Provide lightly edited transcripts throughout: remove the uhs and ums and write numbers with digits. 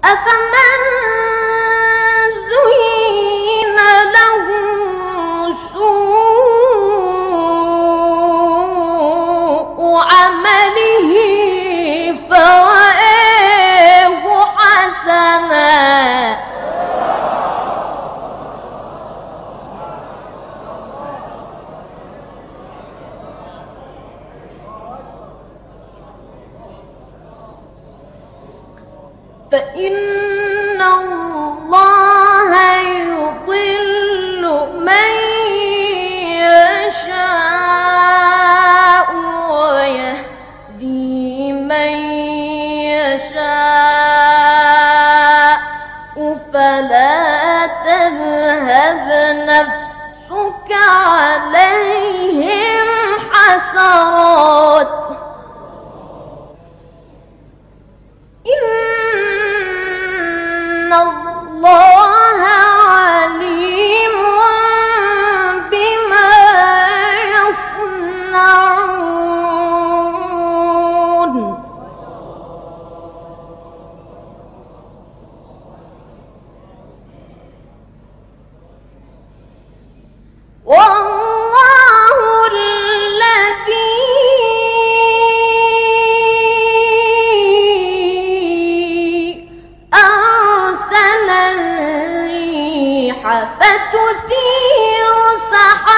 أفمن زين له سوء عمله فرآه حسنا فإن الله يضل من يشاء ويهدي من يشاء فلا تذهب نفسك عليهم حسرات إن الله عليم بما يصنعون والله الذي أرسل الريح فتثير سحابا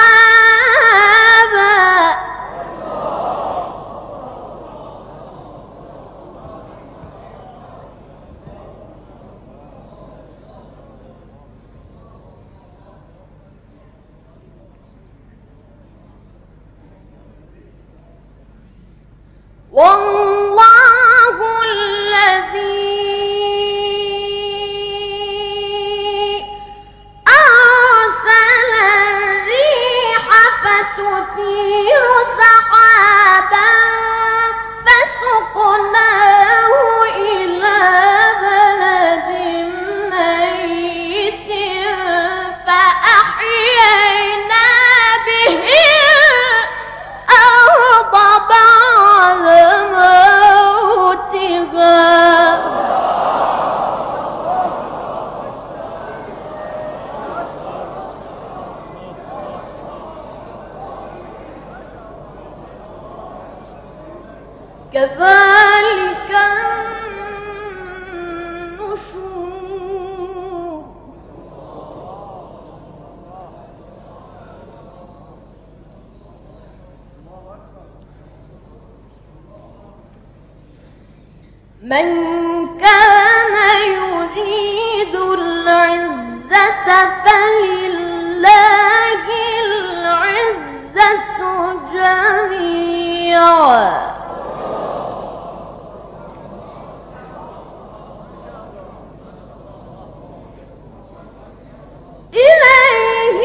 والله الذي أرسل الريح فتثير سحابا فسقناه إلى بلد ميت فأحيينا به الأرض بعد موتها كذلك النشور من كان يريد العزة فلله العزة جميعا إليه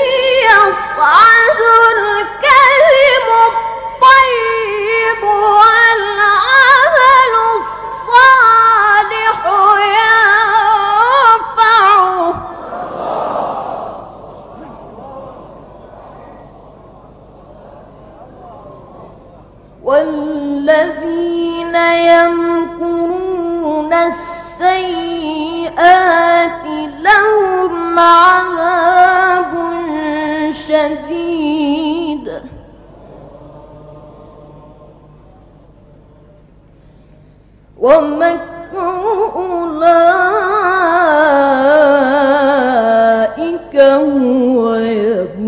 يصعد الكلم الطيب والعمل الصالح يرفعه والذين يمكرون السيئات لهم عذاب شديد ومكر أولئك هو يبور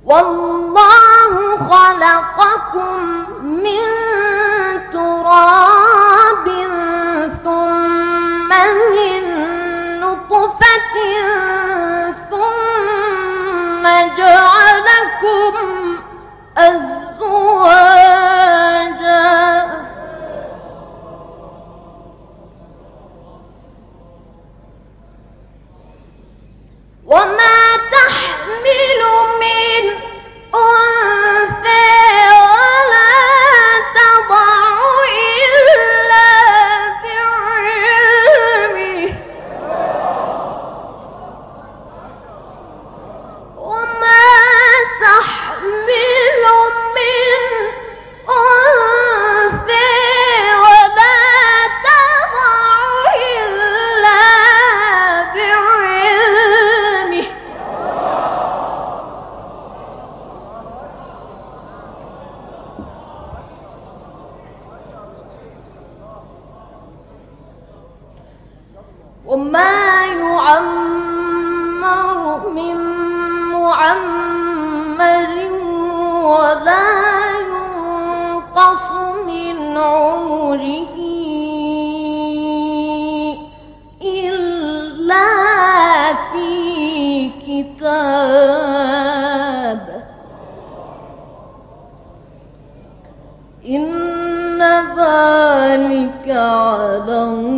والله خلقكم من تراب ثم من نطفة ثم جعلكم أزواجا وما تحمل من أنثى ولا من معمر ولا ينقص من عمره إلا في كتاب إن ذلك على الله